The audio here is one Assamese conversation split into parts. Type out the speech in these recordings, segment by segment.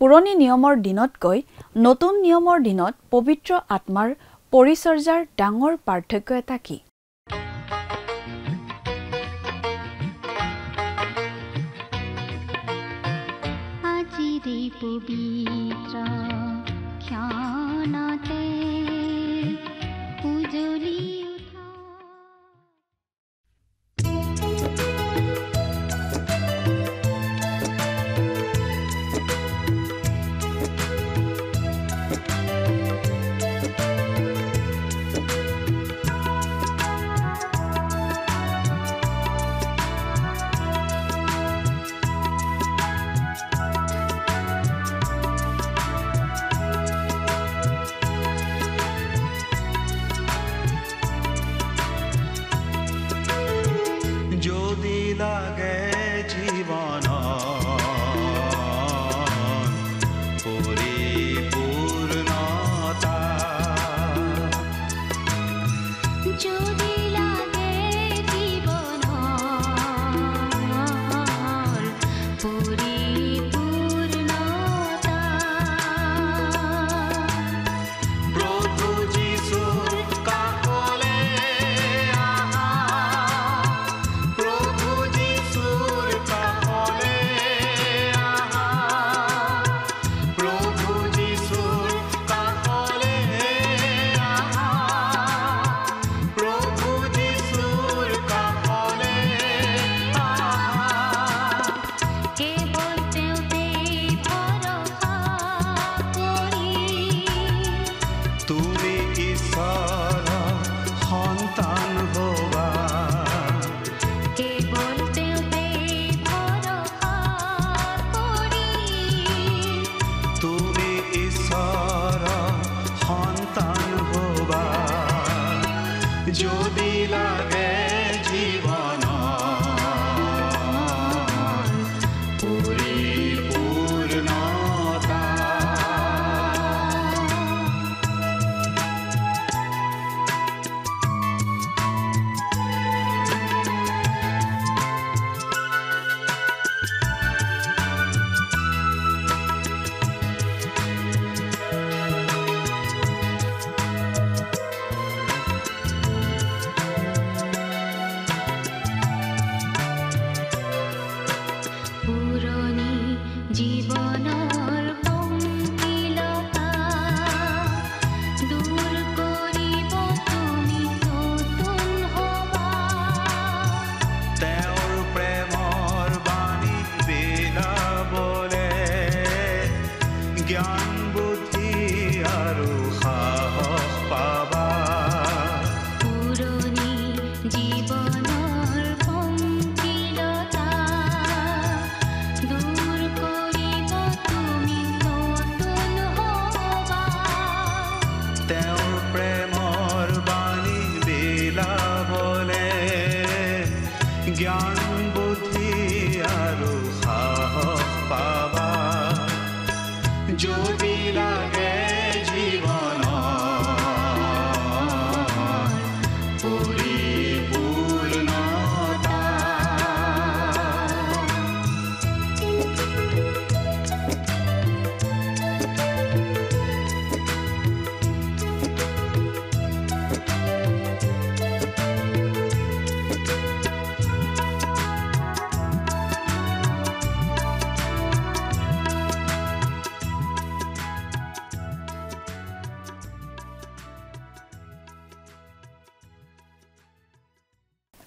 পুৰণি নিয়মৰ দিনতকৈ নতুন নিয়মৰ দিনত পবিত্ৰ আত্মাৰ পৰিচৰ্যাৰ ডাঙৰ পাৰ্থক্য এটা কি? আজিৰে পবিত্ৰ ক্ষণতে উজলি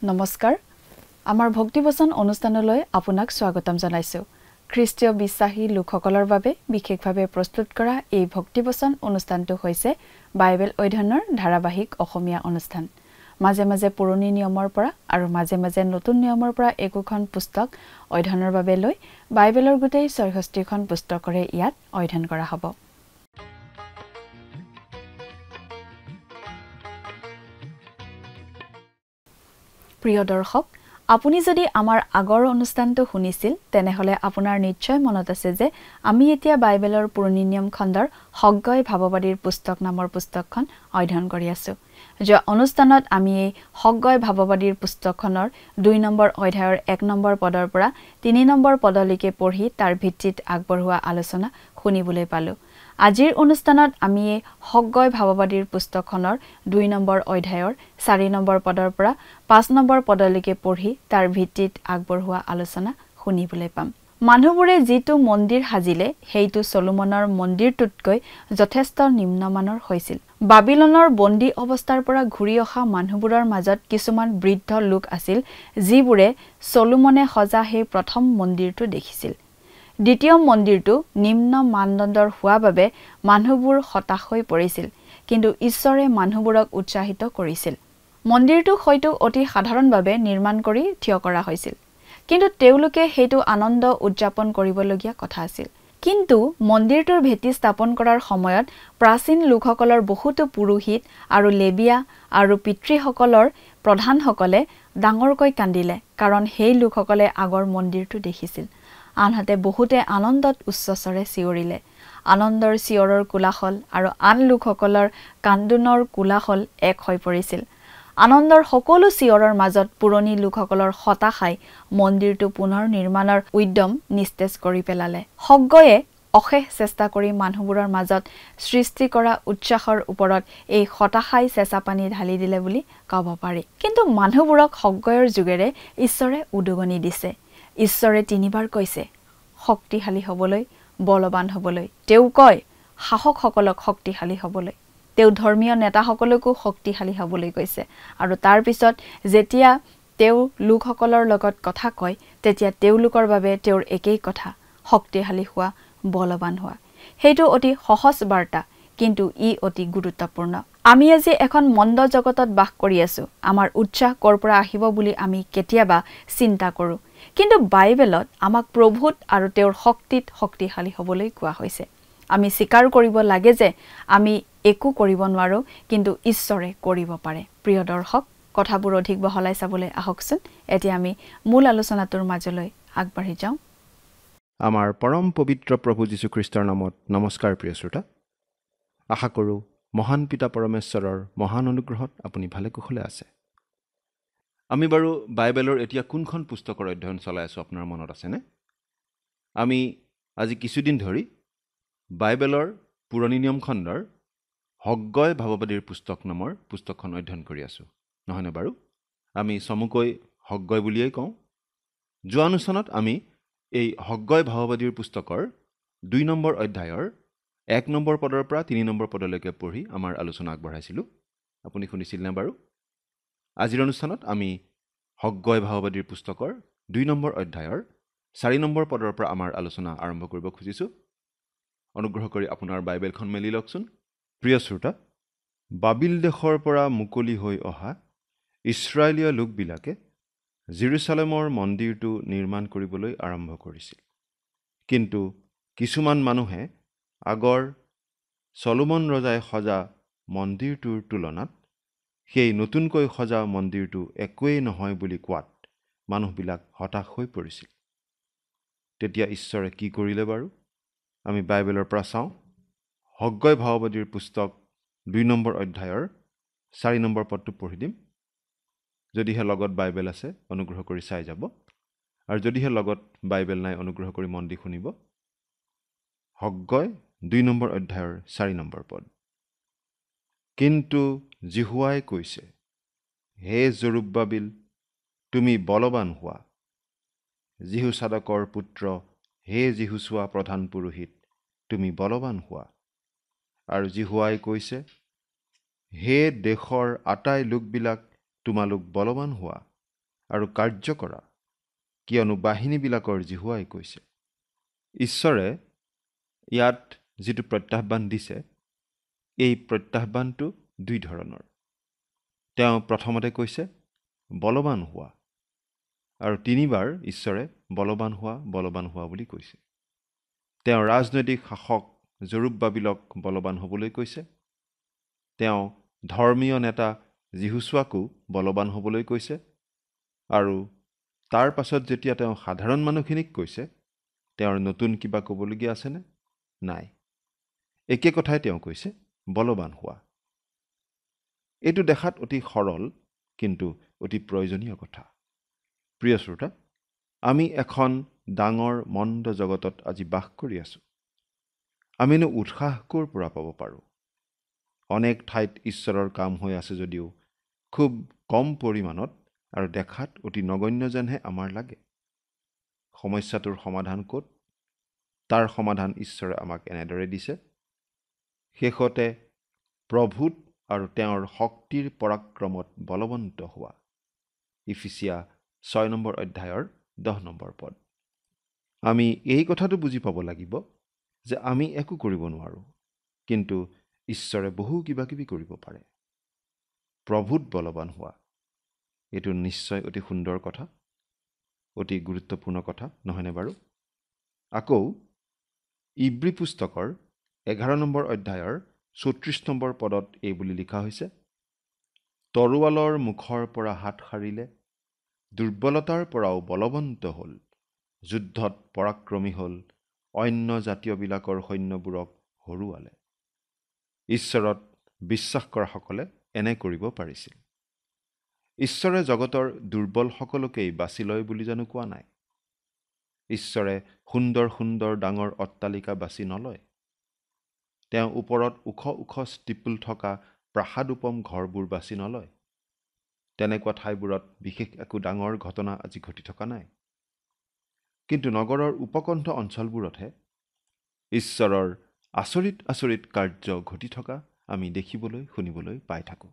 নমস্কাৰ আমাৰ ভক্তিবচন অনুষ্ঠানলৈ আপোনাক স্বাগতম জনাইছো খ্ৰীষ্টীয় বিশ্বাসী লোকসকলৰ বাবে বিশেষভাৱে প্ৰস্তুত কৰা এই ভক্তিবচন অনুষ্ঠানটো হৈছে বাইবেল অধ্যয়নৰ ধাৰাবাহিক অসমীয়া অনুষ্ঠান মাজে মাজে পুৰণি নিয়মৰ পৰা আৰু মাজে মাজে নতুন নিয়মৰ পৰা একোখন পুস্তক অধ্যয়নৰ বাবে লৈ বাইবেলৰ গোটেই ৬৬খন পুস্তকৰে ইয়াত অধ্যয়ন কৰা হ'ব প্ৰিয় দৰ্শক আপুনি যদি আমাৰ আগৰ অনুষ্ঠানটো শুনিছিল তেনেহলে আপোনাৰ নিশ্চয় মনত আছে যে আমি এতিয়া বাইবেলৰ পুৰণি নিয়ম খণ্ডৰ সগ্গই ভাৱবাদীৰ পুস্তক নামৰ পুস্তকখন অধ্যয়ন কৰি আছো যোৱা অনুষ্ঠানত আমি এই সগয় ভাৱবাদীৰ পুস্তকখনৰ 2 নম্বৰ অধ্যায়ৰ 1 নম্বৰ পদৰ পৰা 3 নম্বৰ পদলৈকে পঢ়ি তাৰ ভিত্তিত আগবঢ়োৱা আলোচনা শুনিবলৈ পালো। আজিৰ অনুষ্ঠানত আমি এই সগয় ভাৱবাদীৰ পুস্তকখনৰ 2 নম্বৰ অধ্যায়ৰ 4 নম্বৰ পদৰ পৰা 5 নম্বৰ পদলৈকে পঢ়ি তাৰ ভিত্তিত আগবঢ়োৱা আলোচনা শুনিবলৈ পাম। মানুহবোৰে যিটো মন্দিৰ সাজিলে সেইটো চলোমনৰ মন্দিৰটোতকৈ যথেষ্ট নিম্নমানৰ হৈছিল। বাবিলনৰ বন্দী অৱস্থাৰ পৰা ঘূৰি অহা মানুহবোৰৰ মাজত কিছুমান বৃদ্ধ লোক আছিল যিবোৰে চলোমনে সজা সেই প্ৰথম মন্দিৰটো দেখিছিল। দ্বিতীয় মন্দিৰটো নিম্ন মানদণ্ডৰ হোৱা বাবে মানুহবোৰ হতাশ হৈ পৰিছিল, কিন্তু ঈশ্বৰে মানুহবোৰক উৎসাহিত কৰিছিল। মন্দিৰটো হয়তো অতি সাধাৰণভাৱে নিৰ্মাণ কৰি থিয় কৰা হৈছিল, কিন্তু তেওঁলোকে সেইটো আনন্দ উদযাপন কৰিবলগীয়া কথা আছিল। কিন্তু মন্দিৰটোৰ ভেটি স্থাপন কৰাৰ সময়ত প্ৰাচীন লোকসকলৰ বহুতো পুৰোহিত আৰু লেবিয়া আৰু পিতৃসকলৰ প্ৰধানসকলে ডাঙৰকৈ কান্দিলে, কাৰণ সেই লোকসকলে আগৰ মন্দিৰটো দেখিছিল। আনহাতে বহুতে আনন্দত উচ্চস্বৰে চিঞৰিলে। আনন্দৰ চিঞৰৰ কোলাহল আৰু আন লোকসকলৰ কান্দোনৰ কোলাহল এক হৈ পৰিছিল। আনন্দৰ সকলো চিঞৰৰ মাজত পুৰণি লোকসকলৰ হতাশাই মন্দিৰটো পুনৰ নিৰ্মাণৰ উদ্যম নিস্তেজ কৰি পেলালে। সগয়ে অশেষ চেষ্টা কৰি মানুহবোৰৰ মাজত সৃষ্টি কৰা উৎসাহৰ ওপৰত এই হতাশাই চেঁচা পানী ঢালি দিলে বুলি ক'ব পাৰি। কিন্তু মানুহবোৰক সগয়ৰ যোগেৰে ঈশ্বৰে উদগনি দিছে। ঈশ্বৰে 3 বাৰ কৈছে শক্তিশালী হ'বলৈ, বলৱান হ'বলৈ। তেওঁ কয় শাসকসকলক শক্তিশালী হ'বলৈ। তেওঁ ধৰ্মীয় নেতাসকলকো শক্তিশালী হ'বলৈ কৈছে। আৰু তাৰ পিছত যেতিয়া তেওঁ লোকসকলৰ লগত কথা কয়, তেতিয়া তেওঁলোকৰ বাবে তেওঁৰ একেই কথা, শক্তিশালী হোৱা, বলৱান হোৱা। সেইটো অতি সহজ বাৰ্তা, কিন্তু ই অতি গুৰুত্বপূৰ্ণ। আমি আজি এখন মন্দ জগতত বাস কৰি আছো। আমাৰ উৎসাহ ক'ৰ পৰা আহিব বুলি আমি কেতিয়াবা চিন্তা কৰোঁ, কিন্তু বাইবেলত আমাক প্ৰভুত আৰু তেওঁৰ শক্তিত শক্তিশালী হ'বলৈ কোৱা হৈছে। আমি স্বীকাৰ কৰিব লাগে যে আমি একো কৰিব নোৱাৰো, কিন্তু ঈশ্বৰে কৰিব পাৰে। প্ৰিয় দৰ্শক, কথাবোৰ অধিক বহলাই চাবলৈ আহকচোন। এতিয়া আমি মূল আলোচনাটোৰ মাজলৈ আগবাঢ়ি যাওঁ। আমাৰ পৰম পবিত্ৰ প্ৰভু যীশুখ্ৰীষ্টৰ নামত নমস্কাৰ প্ৰিয় শ্ৰোতা। আশা কৰোঁ মহান পিতা পৰমেশ্বৰৰ মহান অনুগ্ৰহত আপুনি ভালে কুশলে আছে। আমি বাৰু বাইবেলৰ এতিয়া কোনখন পুস্তকৰ অধ্যয়ন চলাই আছোঁ আপোনাৰ মনত আছেনে? আমি আজি কিছুদিন ধৰি বাইবেলৰ পুৰণি নিয়ম খণ্ডৰ সগয় ভাৱবাদীৰ পুস্তক নামৰ পুস্তকখন অধ্যয়ন কৰি আছোঁ, নহয়নে বাৰু? আমি চমুকৈ সগয় বুলিয়েই কওঁ। যোৱা অনুষ্ঠানত আমি এই সগয় ভাৱবাদীৰ পুস্তকৰ 2 নম্বৰ অধ্যায়ৰ 1 নম্বৰ পদৰ পৰা 3 নম্বৰ পদলৈকে পঢ়ি আমাৰ আলোচনা আগবঢ়াইছিলোঁ। আপুনি শুনিছিল নে বাৰু? আজিৰ অনুষ্ঠানত আমি সগয় ভাৱবাদীৰ পুস্তকৰ 2 নম্বৰ অধ্যায়ৰ 4 নম্বৰ পদৰ পৰা আমাৰ আলোচনা আৰম্ভ কৰিব খুজিছোঁ। অনুগ্ৰহ কৰি আপোনাৰ বাইবেলখন মেলি লওকচোন। প্ৰিয় শ্ৰোতা, বাবিল দেশৰ পৰা মুকলি হৈ অহা ইছৰাইলীয় লোকবিলাকে জেৰুচালেমৰ মন্দিৰটো নিৰ্মাণ কৰিবলৈ আৰম্ভ কৰিছিল। কিন্তু কিছুমান মানুহে আগৰ চলোমন ৰজাই সজা মন্দিৰটোৰ তুলনাত সেই নতুনকৈ সজা মন্দিৰটো একোৱেই নহয় বুলি কোৱাত মানুহবিলাক হতাশ হৈ পৰিছিল। তেতিয়া ঈশ্বৰে কি কৰিলে বাৰু? আমি বাইবেলৰ পৰা চাওঁ। সগয় ভাৱবাদীৰ পুস্তক 2 নম্বৰ অধ্যায়ৰ 4 নম্বৰ পদটো পঢ়ি দিম। যদিহে লগত বাইবেল আছে অনুগ্ৰহ কৰি চাই যাব, আৰু যদিহে লগত বাইবেল নাই অনুগ্ৰহ কৰি মন দি শুনিব। সগয় 2 নম্বৰ অধ্যায়ৰ 4 নম্বৰ পদ। কিন্তু জিহুৱাই কৈছে, হে জৰুব্বাবিল, তুমি বলৱান হোৱা। জিহুচাদকৰ পুত্ৰ, হে জিহুচোৱা প্ৰধান পুৰোহিত, তুমি বলৱান হোৱা। আৰু জিহুৱাই কৈছে, হে দেশৰ আটাই লোকবিলাক, তোমালোক বলৱান হোৱা আৰু কাৰ্য কৰা, কিয়নো বাহিনীবিলাকৰ জিহুৱাই কৈছে। ঈশ্বৰে ইয়াত যিটো প্ৰত্যাহ্বান দিছে, এই প্ৰত্যাহ্বানটো 2 ধৰণৰ। তেওঁ প্ৰথমতে কৈছে বলৱান হোৱা, আৰু 3 বাৰ ঈশ্বৰে বলৱান হোৱা বুলি কৈছে। তেওঁ ৰাজনৈতিক শাসক জৰুব্বাবিলক বলৱান হ'বলৈ কৈছে। তেওঁ ধৰ্মীয় নেতা জিহুচোৱাকো বলৱান হ'বলৈ কৈছে। আৰু তাৰ পাছত যেতিয়া তেওঁ সাধাৰণ মানুহখিনিক কৈছে, তেওঁৰ নতুন কিবা ক'বলগীয়া আছেনে? নাই। একে কথাই তেওঁ কৈছে বলৱান হোৱা। এইটো দেখাত অতি সৰল কিন্তু অতি প্ৰয়োজনীয় কথা। প্ৰিয় শ্ৰোতা, আমি এখন ডাঙৰ মন্দ জগতত আজি বাস কৰি আছোঁ। আমিনো উৎসাহ ক'ৰ পৰা পাব পাৰোঁ? অনেক ঠাইত ঈশ্বৰৰ কাম হৈ আছে যদিও খুব কম পৰিমাণত আৰু দেখাত অতি নগণ্য যেনহে আমাৰ লাগে। সমস্যাটোৰ সমাধান ক'ত? তাৰ সমাধান ঈশ্বৰে আমাক এনেদৰে দিছে। শেষতে প্ৰভূত আৰু তেওঁৰ শক্তিৰ পৰাক্ৰমত বলৱন্ত হোৱা। ইফিচিয়া 6 নম্বৰ অধ্যায়ৰ 10 নম্বৰ পদ। আমি এই কথাটো বুজি পাব লাগিব যে আমি একো কৰিব নোৱাৰোঁ, কিন্তু ঈশ্বৰে বহু কিবা কিবি কৰিব পাৰে। প্ৰভূত বলৱান হোৱা, এইটো নিশ্চয় অতি সুন্দৰ কথা, অতি গুৰুত্বপূৰ্ণ কথা, নহয়নে বাৰু? আকৌ ইব্ৰী পুস্তকৰ 11 নম্বৰ অধ্যায়ৰ 34 নম্বৰ পদত এই বুলি লিখা হৈছে, তৰোৱালৰ মুখৰ পৰা হাত সাৰিলে, দুৰ্বলতাৰ পৰাও বলৱন্ত হ'ল, যুদ্ধত পৰাক্ৰমী হ'ল, অন্য জাতীয়বিলাকৰ সৈন্যবোৰক হৰুৱালে। ঈশ্বৰত বিশ্বাস কৰাসকলে এনে কৰিব পাৰিছিল। ঈশ্বৰে জগতৰ দুৰ্বল সকলোকেই বাছি লয় বুলি জানো কোৱা নাই? ঈশ্বৰে সুন্দৰ সুন্দৰ ডাঙৰ অট্টালিকা বাছি নলয়। তেওঁ ওপৰত ওখ ওখ ষ্টিপুল থকা প্ৰাসাদোপম ঘৰবোৰ বাছি নলয়। তেনেকুৱা ঠাইবোৰত বিশেষ একো ডাঙৰ ঘটনা আজি ঘটি থকা নাই। কিন্তু নগৰৰ উপকণ্ঠ অঞ্চলবোৰতহে ঈশ্বৰৰ আচৰিত আচৰিত কাৰ্য ঘটি থকা আমি দেখিবলৈ শুনিবলৈ পাই থাকোঁ।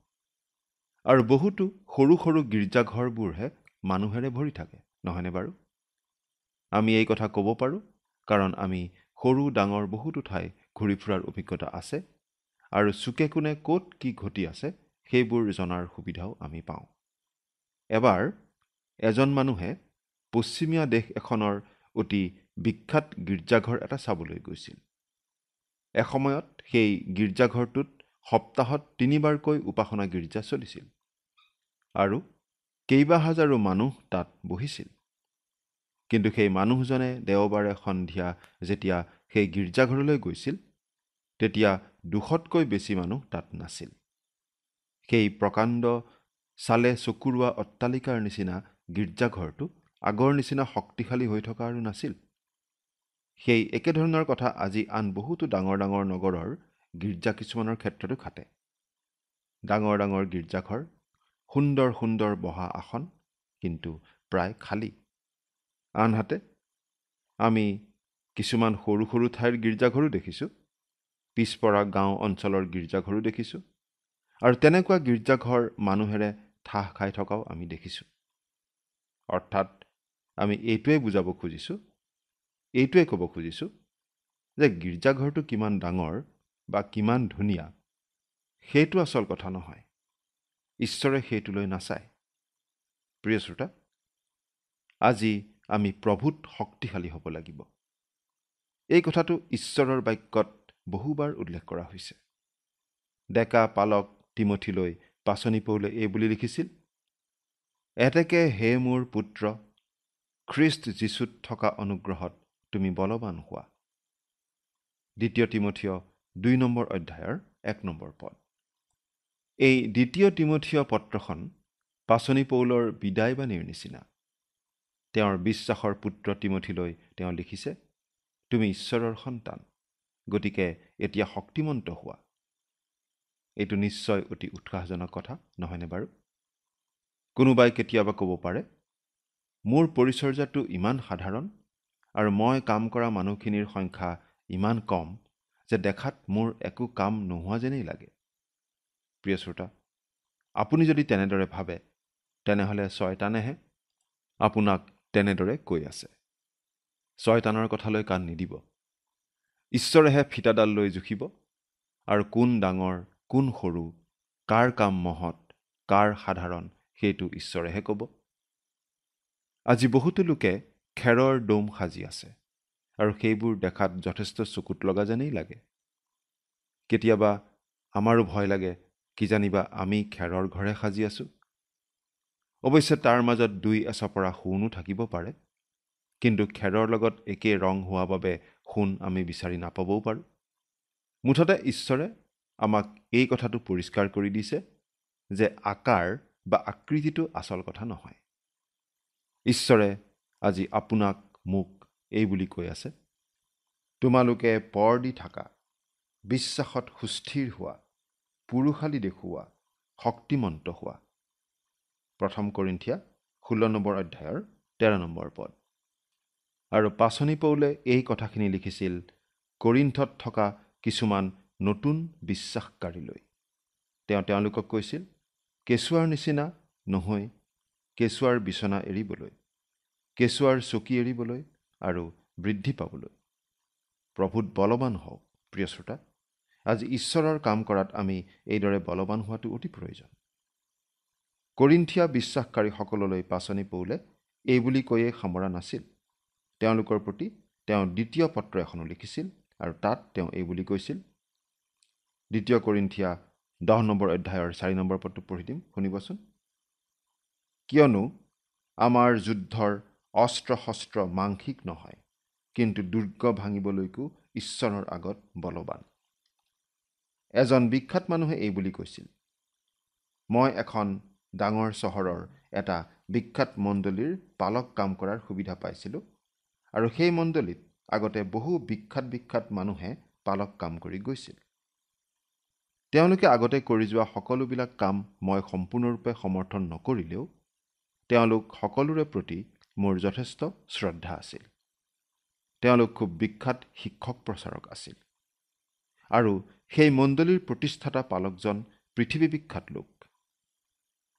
আৰু বহুতো সৰু সৰু গীৰ্জাঘৰবোৰহে মানুহেৰে ভৰি থাকে, নহয়নে বাৰু? আমি এই কথা ক'ব পাৰোঁ কাৰণ আমি সৰু ডাঙৰ বহুতো ঠাই ঘূৰি ফুৰাৰ অভিজ্ঞতা আছে আৰু চুকে কোণে ক'ত কি ঘটি আছে সেইবোৰ জনাৰ সুবিধাও আমি পাওঁ। এবাৰ এজন মানুহে পশ্চিমীয়া দেশ এখনৰ অতি বিখ্যাত গীৰ্জাঘৰ এটা চাবলৈ গৈছিল। এসময়ত সেই গীৰ্জাঘৰটোত সপ্তাহত 3 বাৰকৈ উপাসনা গীৰ্জা চলিছিল আৰু কেইবা হাজাৰো মানুহ তাত বহিছিল। কিন্তু সেই মানুহজনে দেওবাৰে সন্ধিয়া যেতিয়া সেই গীৰ্জাঘৰলৈ গৈছিল, তেতিয়া 200তকৈ বেছি মানুহ তাত নাছিল। সেই প্ৰকাণ্ড চালে চকুৰোৱা অট্টালিকাৰ নিচিনা গীৰ্জাঘৰটো আগৰ নিচিনা শক্তিশালী হৈ থকা আৰু নাছিল। সেই একেধৰণৰ কথা আজি আন বহুতো ডাঙৰ ডাঙৰ নগৰৰ গীৰ্জা কিছুমানৰ ক্ষেত্ৰতো খাটে। ডাঙৰ ডাঙৰ গীৰ্জাঘৰ, সুন্দৰ সুন্দৰ বহা আসন, কিন্তু প্ৰায় খালী। আনহাতে আমি কিছুমান সৰু সৰু ঠাইৰ গীৰ্জাঘৰো দেখিছোঁ, পিছপৰা গাঁও অঞ্চলৰ গীৰ্জাঘৰো দেখিছোঁ, আৰু তেনেকুৱা গীৰ্জাঘৰ মানুহেৰে ঠাহ খাই থকাও আমি দেখিছোঁ। অৰ্থাৎ আমি এইটোৱে ক'ব খুজিছোঁ যে গীৰ্জাঘৰটো কিমান ডাঙৰ বা কিমান ধুনীয়া সেইটো আচল কথা নহয়। ঈশ্বৰে সেইটোলৈ নাচায়। প্ৰিয় শ্ৰোতা, আজি আমি প্ৰভূত শক্তিশালী হ'ব লাগিব। এই কথাটো ঈশ্বৰৰ বাক্যত বহুবাৰ উল্লেখ কৰা হৈছে। ডেকা পালক তিমথীলৈ পাচনি পৌলে এই বুলি লিখিছিল, এতেকে হে মোৰ পুত্ৰ, খ্ৰীষ্ট যীশুত থকা অনুগ্ৰহত তুমি বলৱান হোৱা। 2 তিমথীয় 2 নম্বৰ অধ্যায়ৰ 1 নম্বৰ পদ। এই 2 তিমথীয় পত্ৰখন পাচনি পৌলৰ বিদায়বাণীৰ নিচিনা। তেওঁৰ বিশ্বাসৰ পুত্ৰ তিমথীলৈ তেওঁ লিখিছে, তুমি ঈশ্বৰৰ সন্তান, গতিকে এতিয়া শক্তিমন্ত হোৱা। এইটো নিশ্চয় অতি উৎসাহজনক কথা, নহয়নে বাৰু? কোনোবাই কেতিয়াবা ক'ব পাৰে, মোৰ পৰিচৰ্যাটো ইমান সাধাৰণ আৰু মই কাম কৰা মানুহখিনিৰ সংখ্যা ইমান কম যে দেখাত মোৰ একো কাম নোহোৱা যেনেই লাগে। প্ৰিয় শ্ৰোতা, আপুনি যদি তেনেদৰে ভাবে, তেনেহ'লে শয়তানেহে আপোনাক তেনেদৰে কৈ আছে। শয়তানৰ কথালৈ কাণ নিদিব। ঈশ্বৰেহে ফিটাডাল লৈ জুখিব আৰু কোন ডাঙৰ, কোন সৰু, কাৰ কাম মহৎ, কাৰ সাধাৰণ সেইটো ঈশ্বৰেহে ক'ব। আজি বহুতো লোকে খেৰৰ দোম সাজি আছে আৰু সেইবোৰ দেখাত যথেষ্ট চকুত লগা যেনেই লাগে। কেতিয়াবা আমাৰো ভয় লাগে, কিজানিবা আমি খেৰৰ ঘৰে সাজি আছোঁ। অৱশ্যে তাৰ মাজত 2 এচপৰা সোণো থাকিব পাৰে, কিন্তু খেৰৰ লগত একে ৰং হোৱা বাবে সোণ আমি বিচাৰি নাপাবও পাৰোঁ। মুঠতে ঈশ্বৰে আমাক এই কথাটো পৰিষ্কাৰ কৰি দিছে যে আকাৰ বা আকৃতিটো আচল কথা নহয়। ঈশ্বৰে আজি আপোনাক মোক এই বুলি কৈ আছে, তোমালোকে পৰ দি থাকা, বিশ্বাসত সুস্থিৰ হোৱা, পুৰুষালী দেখুওৱা, শক্তিমন্ত হোৱা। 1 কৰিন্থিয়া 16 পদ। আৰু পাচনি পৌলে এই কথাখিনি লিখিছিল কৰিন্থত থকা কিছুমান নতুন বিশ্বাসকাৰীলৈ। তেওঁলোকক কৈছিল, কেঁচুৱাৰ নিচিনা নহৈ কেঁচুৱাৰ বিচনা এৰিবলৈ, কেঁচুৱাৰ চকী এৰিবলৈ আৰু বৃদ্ধি পাবলৈ। প্ৰভুত বলৱান হওক। প্ৰিয় শ্ৰোতা, আজি ঈশ্বৰৰ কাম কৰাত আমি এইদৰে বলৱান হোৱাটো অতি প্ৰয়োজন। কৰিন্থিয়া বিশ্বাসকাৰীসকললৈ পাচনি পৌলে এই বুলি কৈয়ে সামৰা নাছিল। তেওঁলোকৰ প্ৰতি তেওঁ দ্বিতীয় পত্ৰ এখনো লিখিছিল আৰু তাত তেওঁ এই বুলি কৈছিল, 2 কৰিন্থিয়া 10 পদটো পঢ়ি দিম, শুনিবচোন। কিয়নো আমাৰ যুদ্ধৰ অস্ত্ৰ শস্ত্ৰ মাংসিক নহয়, কিন্তু দুৰ্গ ভাঙিবলৈকো ঈশ্বৰৰ আগত বলৱান। এজন বিখ্যাত মানুহে এই বুলি কৈছিল, মই এখন ডাঙৰ চহৰৰ এটা বিখ্যাত মণ্ডলীৰ পালক কাম কৰাৰ সুবিধা পাইছিলোঁ আৰু সেই মণ্ডলীত আগতে বহু বিখ্যাত মানুহে পালক কাম কৰি গৈছিল। তেওঁলোকে আগতে কৰি যোৱা সকলোবিলাক কাম মই সম্পূৰ্ণৰূপে সমৰ্থন নকৰিলেও তেওঁলোক সকলোৰে প্ৰতি মোৰ যথেষ্ট শ্ৰদ্ধা আছিল। তেওঁলোক খুব বিখ্যাত শিক্ষক প্ৰচাৰক আছিল আৰু সেই মণ্ডলীৰ প্ৰতিষ্ঠাতা পালকজন পৃথিৱী বিখ্যাত লোক।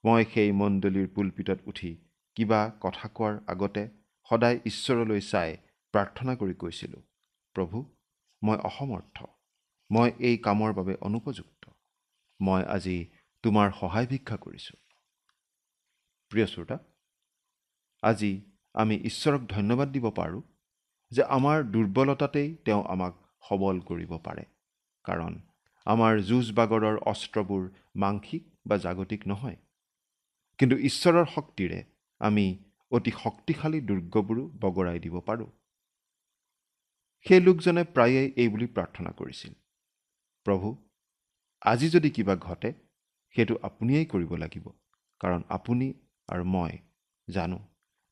মই সেই মণ্ডলীৰ পুলপিটত উঠি কিবা কথা কোৱাৰ আগতে সদায় ঈশ্বৰলৈ চাই প্ৰাৰ্থনা কৰি কৈছিলোঁ, প্ৰভু, মই অসমৰ্থ, মই এই কামৰ বাবে অনুপযুক্ত, মই আজি তোমাৰ সহায় ভিক্ষা কৰিছোঁ। প্ৰিয় শ্ৰোতা, আজি আমি ঈশ্বৰক ধন্যবাদ দিব পাৰোঁ যে আমাৰ দুৰ্বলতাতেই তেওঁ আমাক সবল কৰিব পাৰে, কাৰণ আমাৰ যুঁজ বাগৰৰ অস্ত্ৰবোৰ মাংসিক বা জাগতিক নহয়, কিন্তু ঈশ্বৰৰ শক্তিৰে আমি অতি শক্তিশালী দুৰ্গবোৰো বগৰাই দিব পাৰোঁ। সেই লোকজনে প্ৰায়েই এই বুলি প্ৰাৰ্থনা কৰিছিল, প্ৰভু, আজি যদি কিবা ঘটে সেইটো আপুনিয়েই কৰিব লাগিব, কাৰণ আপুনি আৰু মই জানো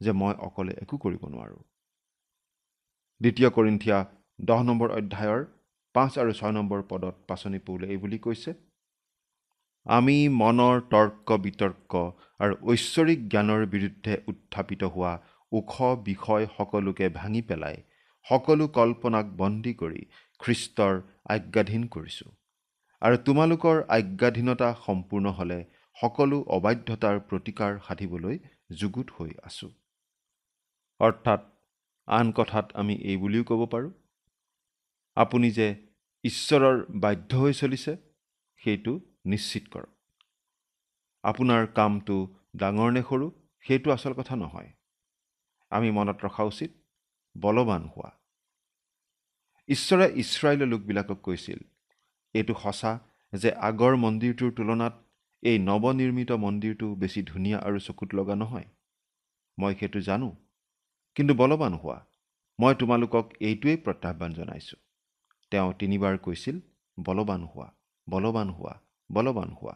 যে মই অকলে একো কৰিব নোৱাৰোঁ। 2 কৰিন্থিয়া 10 5 আৰু 6 পদত পাচনি পৌলে এই বুলি কৈছে, আমি মনৰ তৰ্ক বিতৰ্ক আৰু ঐশ্বৰিক জ্ঞানৰ বিৰুদ্ধে উত্থাপিত হোৱা ওখ বিষয় সকলোকে ভাঙি পেলাই সকলো কল্পনাক বন্দী কৰি খ্ৰীষ্টৰ আজ্ঞাধীন কৰিছোঁ আৰু তোমালোকৰ আজ্ঞাধীনতা সম্পূৰ্ণ হ'লে সকলো অবাধ্যতাৰ প্ৰতিকাৰ সাধিবলৈ যুগুত হৈ আছোঁ। অৰ্থাৎ আন কথাত আমি এই বুলিও ক'ব পাৰোঁ, আপুনি যে ঈশ্বৰৰ বাধ্য হৈ চলিছে সেইটো নিশ্চিত কৰক। আপোনাৰ কামটো ডাঙৰ নে সৰু সেইটো আচল কথা নহয়, আমি মনত ৰখা উচিত বলৱান হোৱা। ঈশ্বৰে ইছৰাইলৰ লোকবিলাকক কৈছিল, এইটো সঁচা যে আগৰ মন্দিৰটোৰ তুলনাত এই নৱনিৰ্মিত মন্দিৰটো বেছি ধুনীয়া আৰু চকুত লগা নহয়, মই সেইটো জানো, কিন্তু বলৱান হোৱা। মই তোমালোকক এইটোৱেই প্ৰত্যাহ্বান জনাইছোঁ। তেওঁ 3 বাৰ কৈছিল, বলৱান হোৱা, বলৱান হোৱা, বলৱান হোৱা।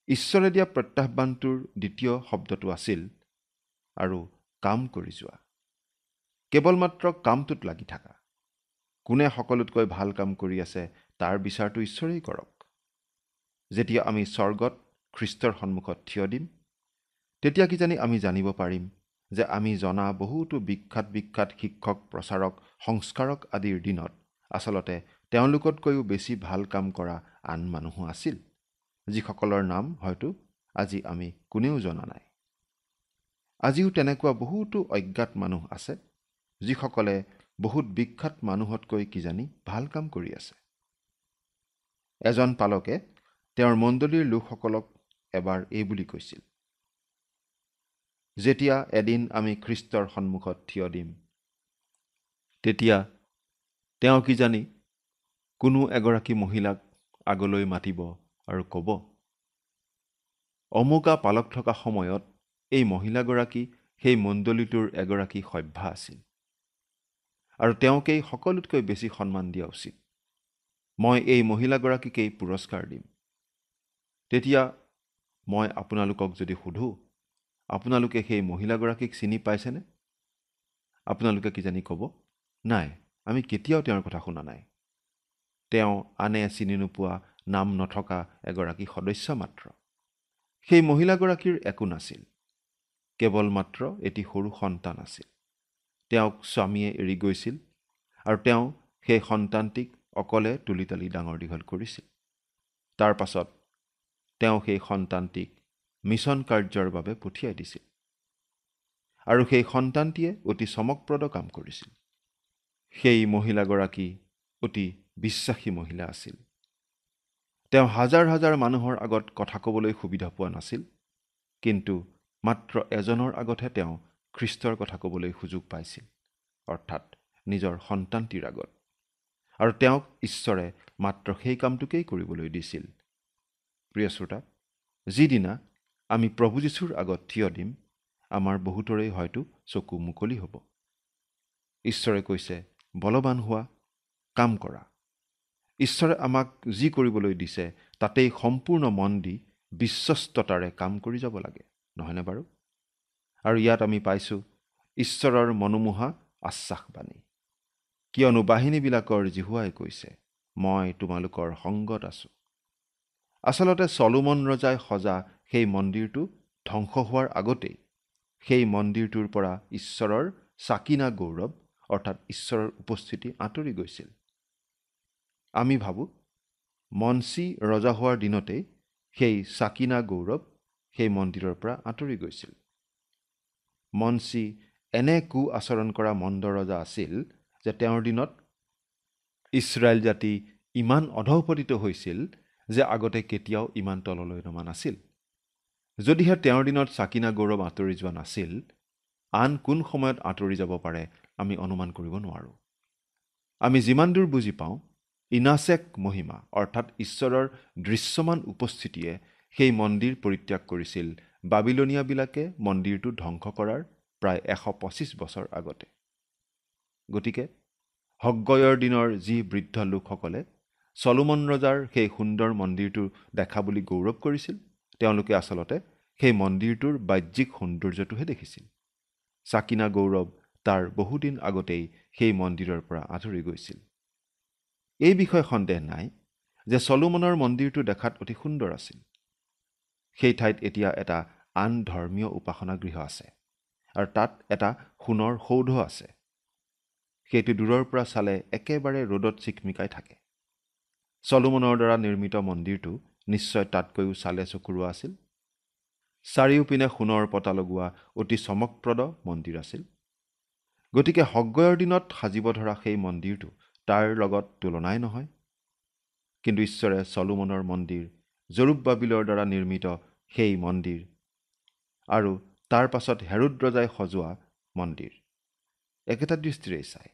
ঈশ্বৰে দিয়া প্ৰত্যাহ্বানটোৰ দ্বিতীয় শব্দটো আছিল আৰু কাম কৰি যোৱা। কেৱল মাত্ৰ কামটোত লাগি থাকা। কোনে সকলোতকৈ ভাল কাম কৰি আছে তাৰ বিচাৰটো ঈশ্বৰেই কৰক। যেতিয়া আমি স্বৰ্গত খ্ৰীষ্টৰ সন্মুখত থিয় দিম, তেতিয়া কিজানি আমি জানিব পাৰিম যে আমি জনা বহুতো বিখ্যাত শিক্ষক, প্ৰচাৰক, সংস্কাৰক আদিৰ দিনত আচলতে তেওঁলোকতকৈও বেছি ভাল কাম কৰা আন মানুহো আছিল, যিসকলৰ নাম হয়তো আজি আমি কোনেও জনা নাই। আজিও তেনেকুৱা বহুতো অজ্ঞাত মানুহ আছে, যিসকলে বহুত বিখ্যাত মানুহতকৈ কিজানি ভাল কাম কৰি আছে। এজন পালকে তেওঁৰ মণ্ডলীৰ লোকসকলক এবাৰ এই বুলি কৈছিল, যেতিয়া এদিন আমি খ্ৰীষ্টৰ সন্মুখত থিয় দিম, তেতিয়া তেওঁ কিজানি কোনো এগৰাকী মহিলাক আগলৈ মাতিব আৰু ক'ব, অমুকা পালক থকা সময়ত এই মহিলাগৰাকী সেই মণ্ডলীটোৰ এগৰাকী সভ্যা আছিল আৰু তেওঁকেই সকলোতকৈ বেছি সন্মান দিয়া উচিত। মই এই মহিলাগৰাকীকেই পুৰস্কাৰ দিম। তেতিয়া মই আপোনালোকক যদি সুধোঁ, আপোনালোকে সেই মহিলাগৰাকীক চিনি পাইছেনে? আপোনালোকে কিজানি ক'ব, নাই, আমি কেতিয়াও তেওঁৰ কথা শুনা নাই। তেওঁ আনে চিনি নোপোৱা, নাম নথকা এগৰাকী সদস্য মাত্ৰ। সেই মহিলাগৰাকীৰ একো নাছিল, কেৱল মাত্ৰ এটি সৰু সন্তান আছিল। তেওঁক স্বামীয়ে এৰি গৈছিল আৰু তেওঁ সেই সন্তানটিক অকলে তুলি তালি ডাঙৰ দীঘল কৰিছিল। তাৰ পাছত তেওঁ সেই সন্তানটিক মিছন কাৰ্যৰ বাবে পঠিয়াই দিছিল আৰু সেই সন্তানটিয়ে অতি চমকপ্ৰদ কাম কৰিছিল। সেই মহিলাগৰাকী অতি বিশ্বাসী মহিলা আছিল। তেওঁ হাজাৰ হাজাৰ মানুহৰ আগত কথা ক'বলৈ সুবিধা পোৱা নাছিল, কিন্তু মাত্ৰ এজনৰ আগতহে তেওঁ খ্ৰীষ্টৰ কথা ক'বলৈ সুযোগ পাইছিল, অৰ্থাৎ নিজৰ সন্তানটিৰ আগত। আৰু তেওঁক ঈশ্বৰে মাত্ৰ সেই কামটোকেই কৰিবলৈ দিছিল। প্ৰিয় শ্ৰোতা, যিদিনা আমি প্ৰভু যীশুৰ আগত থিয় দিম, আমাৰ বহুতৰে হয়তো চকু মুকলি হ'ব। ঈশ্বৰে কৈছে, বলৱান হোৱা, কাম কৰা। ঈশ্বৰে আমাক যি কৰিবলৈ দিছে তাতেই সম্পূৰ্ণ মন দি বিশ্বস্ততাৰে কাম কৰি যাব লাগে, নহয়নে বাৰু? আৰু ইয়াত আমি পাইছোঁ ঈশ্বৰৰ মনোমোহা আশ্বাসবাণী। কিয়নো বাহিনীবিলাকৰ জিহুৱাই কৈছে, মই তোমালোকৰ সংগত আছোঁ। আচলতে চলোমন ৰজাই সজা সেই মন্দিৰটো ধ্বংস হোৱাৰ আগতেই সেই মন্দিৰটোৰ পৰা ঈশ্বৰৰ চাকিনা গৌৰৱ, অৰ্থাৎ ঈশ্বৰৰ উপস্থিতি আঁতৰি গৈছিল। আমি ভাবোঁ মনচী ৰজা হোৱাৰ দিনতেই সেই চাকিনা গৌৰৱ সেই মন্দিৰৰ পৰা আঁতৰি গৈছিল। মনচী এনে কু আচৰণ কৰা মন্দ ৰজা আছিল যে তেওঁৰ দিনত ইছৰাইল জাতি ইমান অধঃপতিত হৈছিল যে আগতে কেতিয়াও ইমান তললৈ নমা নাছিল। যদিহে তেওঁৰ দিনত চাকিনা গৌৰৱ আঁতৰি যোৱা নাছিল, আন কোন সময়ত আঁতৰি যাব পাৰে আমি অনুমান কৰিব নোৱাৰোঁ। আমি যিমান দূৰ বুজি পাওঁ, ইনাচেক মহিমা অৰ্থাৎ ঈশ্বৰৰ দৃশ্যমান উপস্থিতিয়ে সেই মন্দিৰ পৰিত্যাগ কৰিছিল বাবিলনীয়াবিলাকে মন্দিৰটো ধ্বংস কৰাৰ প্ৰায় 125 বছৰ আগতে। গতিকে হগ্গয়ৰ দিনৰ যি বৃদ্ধ লোকসকলে চলোমন ৰজাৰ সেই সুন্দৰ মন্দিৰটো দেখা বুলি গৌৰৱ কৰিছিল, তেওঁলোকে আচলতে সেই মন্দিৰটোৰ বাহ্যিক সৌন্দৰ্যটোহে দেখিছিল। চাকিনা গৌৰৱ তাৰ বহুদিন আগতেই সেই মন্দিৰৰ পৰা আঁতৰি গৈছিল। এই বিষয়ে সন্দেহ নাই যে চলোমনৰ মন্দিৰটো দেখাত অতি সুন্দৰ আছিল। সেই ঠাইত এতিয়া এটা আন ধৰ্মীয় উপাসনা গৃহ আছে আৰু তাত এটা সোণৰ সৌধ আছে। সেইটো দূৰৰ পৰা চালে একেবাৰে ৰ'দত চিকমিকাই থাকে। চলোমনৰ দ্বাৰা নিৰ্মিত মন্দিৰটো নিশ্চয় তাতকৈও চালে চকুৰোৱা আছিল। চাৰিওপিনে সোণৰ পতা লগোৱা অতি চমকপ্ৰদ মন্দিৰ আছিল। গতিকে হগ্গয়ৰ দিনত সাজিব ধৰা সেই মন্দিৰটো তাৰ লগত তুলনাই নহয়। কিন্তু ঈশ্বৰে চলোমনৰ মন্দিৰ, জৰুব্বাবিলৰ দ্বাৰা নিৰ্মিত সেই মন্দিৰ আৰু তাৰ পাছত হেৰোদ ৰজাই সজোৱা মন্দিৰ একেটা দৃষ্টিৰেই চায়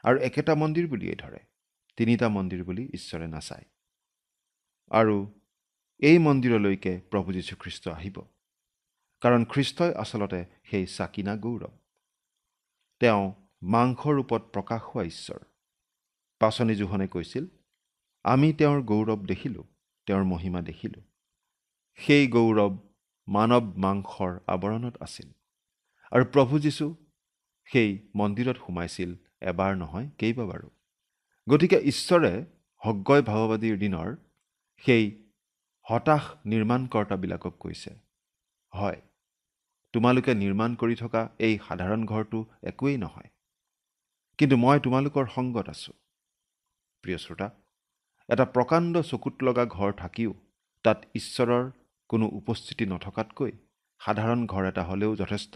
আৰু একেটা মন্দিৰ বুলিয়েই ধৰে। তিনিটা মন্দিৰ বুলি ঈশ্বৰে নাচায়। আৰু এই মন্দিৰলৈকে প্ৰভু যীশুখ্ৰীষ্ট আহিব, কাৰণ খ্ৰীষ্টই আচলতে সেই চাকিনা গৌৰৱ। তেওঁ মাংস ৰূপত প্ৰকাশ হোৱা ঈশ্বৰ। পাচনি জোহনে কৈছিল, আমি তেওঁৰ গৌৰৱ দেখিলোঁ, তেওঁৰ মহিমা দেখিলোঁ। সেই গৌৰৱ মানৱ মাংসৰ আৱৰণত আছিল। আৰু প্ৰভু যীশু সেই মন্দিৰত সোমাইছিল এবাৰ নহয়, কেইবাবাৰো। গতিকে ঈশ্বৰে হগ্গয় ভাৱবাদীৰ দিনৰ সেই হতাশ নিৰ্মাণকৰ্তাবিলাকক কৈছে, হয়, তোমালোকে নিৰ্মাণ কৰি থকা এই সাধাৰণ ঘৰটো একোৱেই নহয়, কিন্তু মই তোমালোকৰ সংগত আছোঁ। প্ৰিয় শ্ৰোতা, এটা প্ৰকাণ্ড চকুত লগা ঘৰ থাকিও তাত ঈশ্বৰৰ কোনো উপস্থিতি নথকাতকৈ সাধাৰণ ঘৰ এটা হ'লেও যথেষ্ট,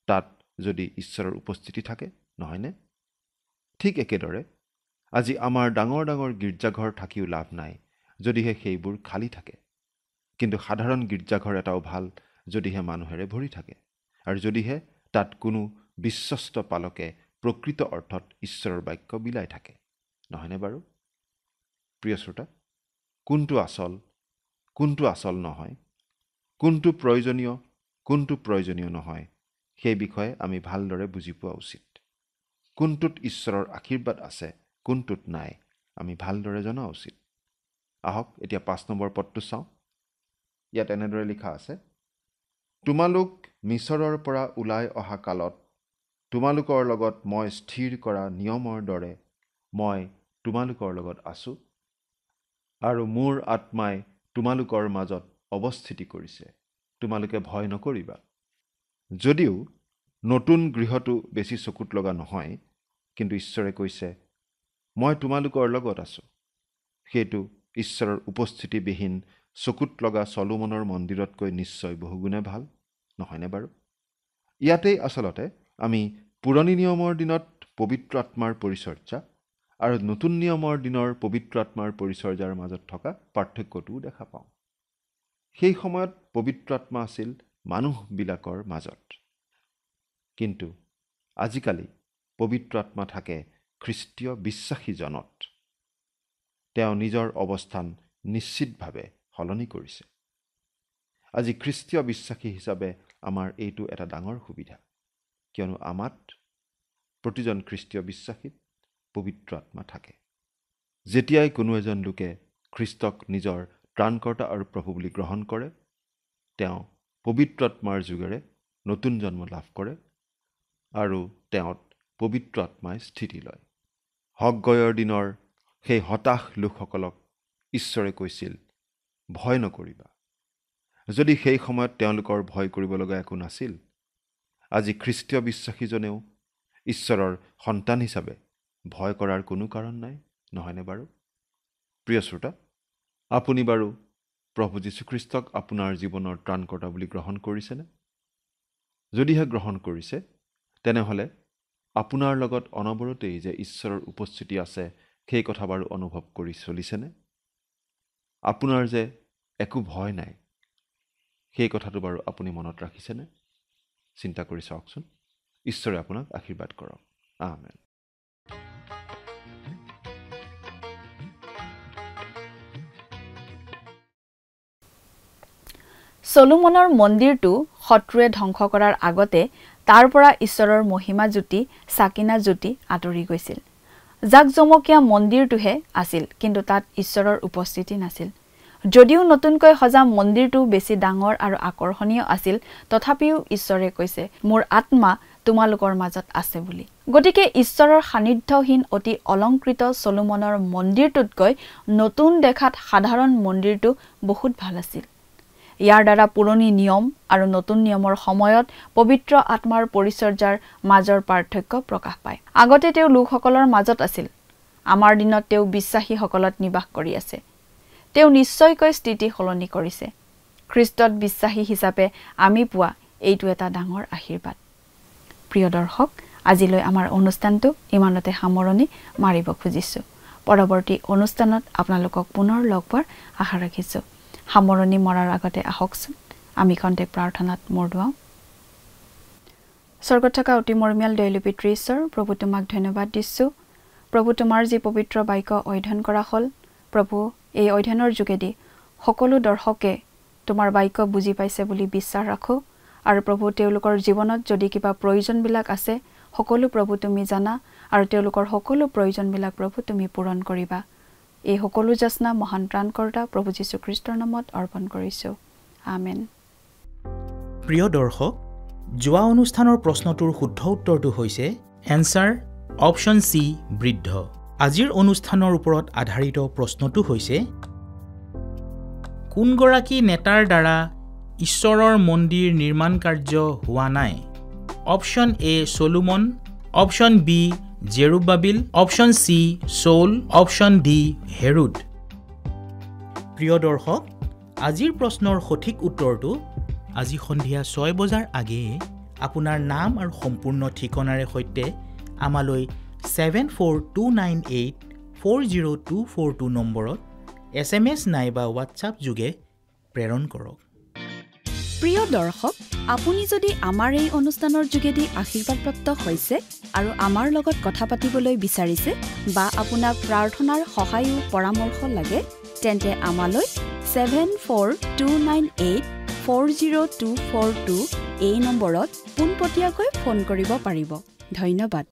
তাত যদি ঈশ্বৰৰ উপস্থিতি থাকে, নহয়নে? ঠিক একেদৰে আজি আমাৰ ডাঙৰ ডাঙৰ গীৰ্জাঘৰ থাকিও লাভ নাই যদিহে সেইবোৰ খালী থাকে। কিন্তু সাধাৰণ গীৰ্জাঘৰ এটাও ভাল যদিহে মানুহেৰে ভৰি থাকে আৰু যদিহে তাত কোনো বিশ্বস্ত পালকে প্ৰকৃত অৰ্থত ঈশ্বৰৰ বাক্য বিলাই থাকে, নহয়নে বাৰু? প্ৰিয় শ্ৰোতা, কোনটো আচল নহয়, কোনটো প্ৰয়োজনীয় নহয়, সেই বিষয়ে আমি ভালদৰে বুজি পোৱা উচিত। কোনটোত ঈশ্বৰৰ আশীৰ্বাদ আছে, কোনটোত নাই, আমি ভালদৰে জনা উচিত। আহক এতিয়া 5 নম্বৰ পদটো চাওঁ। ইয়াত এনেদৰে লিখা আছে, তোমালোক মিছৰৰ পৰা ওলাই অহা কালত তোমালোকৰ লগত মই স্থিৰ কৰা নিয়মৰ দৰে মই তোমালোকৰ লগত আছো আৰু মোৰ আত্মাই তোমালোকৰ মাজত অৱস্থিতি কৰিছে। তোমালোকে ভয় নকৰিবা। যদিও নতুন গৃহটো বেছি চকুত লগা নহয়, কিন্তু ঈশ্বৰে কৈছে, মই তোমালোকৰ লগত আছো। সেইটো ঈশ্বৰৰ উপস্থিতিবিহীন চকুত লগা চলোমনৰ মন্দিৰতকৈ নিশ্চয় বহুগুণে ভাল, নহয়নে বাৰু? ইয়াতেই আচলতে আমি পুৰণি নিয়মৰ দিনত পবিত্ৰ আত্মাৰ পৰিচৰ্যা আৰু নতুন নিয়মৰ দিনৰ পবিত্ৰ আত্মাৰ পৰিচৰ্যাৰ মাজত থকা পাৰ্থক্যটোও দেখা পাওঁ। সেই সময়ত পবিত্ৰ আত্মা আছিল মানুহবিলাকৰ মাজত, কিন্তু আজিকালি পবিত্ৰ আত্মা থাকে খ্ৰীষ্টীয় বিশ্বাসীজনত। তেওঁ নিজৰ অৱস্থান নিশ্চিতভাৱে সলনি কৰিছে। আজি খ্ৰীষ্টীয় বিশ্বাসী হিচাপে আমাৰ এইটো এটা ডাঙৰ সুবিধা, কিয়নো আমাত প্ৰতিজন খ্ৰীষ্টীয় বিশ্বাসীত পবিত্ৰ আত্মা থাকে। যেতিয়াই কোনো এজন লোকে খ্ৰীষ্টক নিজৰ ত্ৰাণকৰ্তা আৰু প্ৰভু বুলি গ্ৰহণ কৰে, তেওঁ পবিত্ৰ আত্মাৰ যোগেৰে নতুন জন্ম লাভ কৰে আৰু তেওঁত পবিত্ৰ আত্মাই স্থিতি লয়। হগগয়ৰ দিনৰ সেই হতাশ লোকসকলক ঈশ্বৰে কৈছিল, ভয় নকৰিবা। যদি সেই সময়ত তেওঁলোকৰ ভয় কৰিব লগা একো নাছিল, আজি খ্ৰীষ্টীয় বিশ্বাসীজনেও ঈশ্বৰৰ সন্তান হিচাপে ভয় কৰাৰ কোনো কাৰণ নাই, নহয়নে বাৰু? প্ৰিয় শ্ৰোতা, আপুনি বাৰু প্ৰভু যীশুখ্ৰীষ্টক আপোনাৰ জীৱনৰ ত্ৰাণকৰ্তা বুলি গ্ৰহণ কৰিছেনে? যদিহে গ্ৰহণ কৰিছে, তেনেহ'লে আপোনাৰ লগত অনবৰতেই যে ঈশ্বৰৰ উপস্থিতি আছে, সেই কথা বাৰু অনুভৱ কৰি চলিছেনে? আপোনাৰ যে একো ভয় নাই, সেই কথাটো বাৰু আপুনি মনত ৰাখিছেনে? চিন্তা কৰি চাওকচোন। ঈশ্বৰে আপোনাক আশীৰ্বাদ কৰক। আমেন। চলোমনৰ মন্দিৰটো শত্ৰুৱে ধ্বংস কৰাৰ আগতে তাৰ পৰা ঈশ্বৰৰ মহিমা জ্যোতি, চাকিনা জ্যোতি আঁতৰি গৈছিল। জাকজমকীয়া মন্দিৰটোহে আছিল, কিন্তু তাত ঈশ্বৰৰ উপস্থিতি নাছিল। যদিও নতুনকৈ সজা মন্দিৰটো বেছি ডাঙৰ আৰু আকৰ্ষণীয় আছিল, তথাপিও ঈশ্বৰে কৈছে, মোৰ আত্মা তোমালোকৰ মাজত আছে বুলি। গতিকে ঈশ্বৰৰ সান্নিধ্যহীন অতি অলংকৃত চলোমনৰ মন্দিৰটোতকৈ নতুন দেখাত সাধাৰণ মন্দিৰটো বহুত ভাল আছিল। ইয়াৰ দ্বাৰা পুৰণি নিয়ম আৰু নতুন নিয়মৰ সময়ত পবিত্ৰ আত্মাৰ পৰিচৰ্যাৰ মাজৰ পাৰ্থক্য প্ৰকাশ পায়। আগতে তেওঁ লোকসকলৰ মাজত আছিল, আমাৰ দিনত তেওঁ বিশ্বাসীসকলত নিবাস কৰি আছে। তেওঁ নিশ্চয়কৈ স্থিতি সলনি কৰিছে। খ্ৰীষ্টত বিশ্বাসী হিচাপে আমি পোৱা এইটো এটা ডাঙৰ আশীৰ্বাদ। প্ৰিয় দৰ্শক, আজিলৈ আমাৰ অনুষ্ঠানটো ইমানতে সামৰণি মাৰিব খুজিছোঁ। পৰৱৰ্তী অনুষ্ঠানত আপোনালোকক পুনৰ লগ পোৱাৰ আশা ৰাখিছোঁ। সামৰণি মৰাৰ আগতে আহকচোন আমি খন্তেক প্ৰাৰ্থনাত মূৰ দুৱাওঁ। স্বৰ্গত থকা অতি মৰমীয়াল দয়ালু পিতৃ ঈশ্বৰ, প্ৰভু তোমাক ধন্যবাদ দিছোঁ। প্ৰভু, তোমাৰ যি পবিত্ৰ বাক্য অধ্যয়ন কৰা হ'ল, প্ৰভু এই অধ্যয়নৰ যোগেদি সকলো দৰ্শকে তোমাৰ বাক্য বুজি পাইছে বুলি বিশ্বাস ৰাখোঁ। আৰু প্ৰভু, তেওঁলোকৰ জীৱনত যদি কিবা প্ৰয়োজনবিলাক আছে, সকলো প্ৰভু তুমি জানা, আৰু তেওঁলোকৰ সকলো প্ৰয়োজনবিলাক প্ৰভু তুমি পূৰণ কৰিবা। এই সকলো যাচনা মহান ত্ৰাণকৰ্তা প্ৰভু যীশুখ্ৰীষ্টৰ নামত অৰ্পণ কৰিছোঁ। আমেন। প্ৰিয় দৰ্শক, যোৱা অনুষ্ঠানৰ প্ৰশ্নটোৰ শুদ্ধ উত্তৰটো হৈছে এনচাৰ অপশ্যন চি, বৃদ্ধ। আজিৰ অনুষ্ঠানৰ ওপৰত আধাৰিত প্ৰশ্নটো হৈছে, কোনগৰাকী নেতাৰ দ্বাৰা ঈশ্বৰৰ মন্দিৰ নিৰ্মাণ কাৰ্য হোৱা নাই? Option A Solomon, option B Zerubbabel, option C Saul, option D Herod. প্ৰিয় দৰ্শক, আজিৰ প্ৰশ্নৰ সঠিক উত্তৰটো আজি সন্ধিয়া 6 বজাৰ আগেয়ে আপোনাৰ নাম আৰু সম্পূৰ্ণ ঠিকনাৰে সৈতে আমালৈ 7429840242 নম্বৰত SMS নাইবা হোৱাটছআপ যোগে প্ৰেৰণ কৰক। প্ৰিয় দৰ্শক, আপুনি যদি আমাৰ এই অনুষ্ঠানৰ যোগেদি আশীৰ্বাদপ্ৰাপ্ত হৈছে আৰু আমাৰ লগত কথা পাতিবলৈ বিচাৰিছে বা আপোনাক প্ৰাৰ্থনাৰ সহায়ো পৰামৰ্শ লাগে, তেন্তে আমালৈ 7429840242 এই নম্বৰত পোনপটীয়াকৈ ফোন কৰিব পাৰিব। ধন্যবাদ।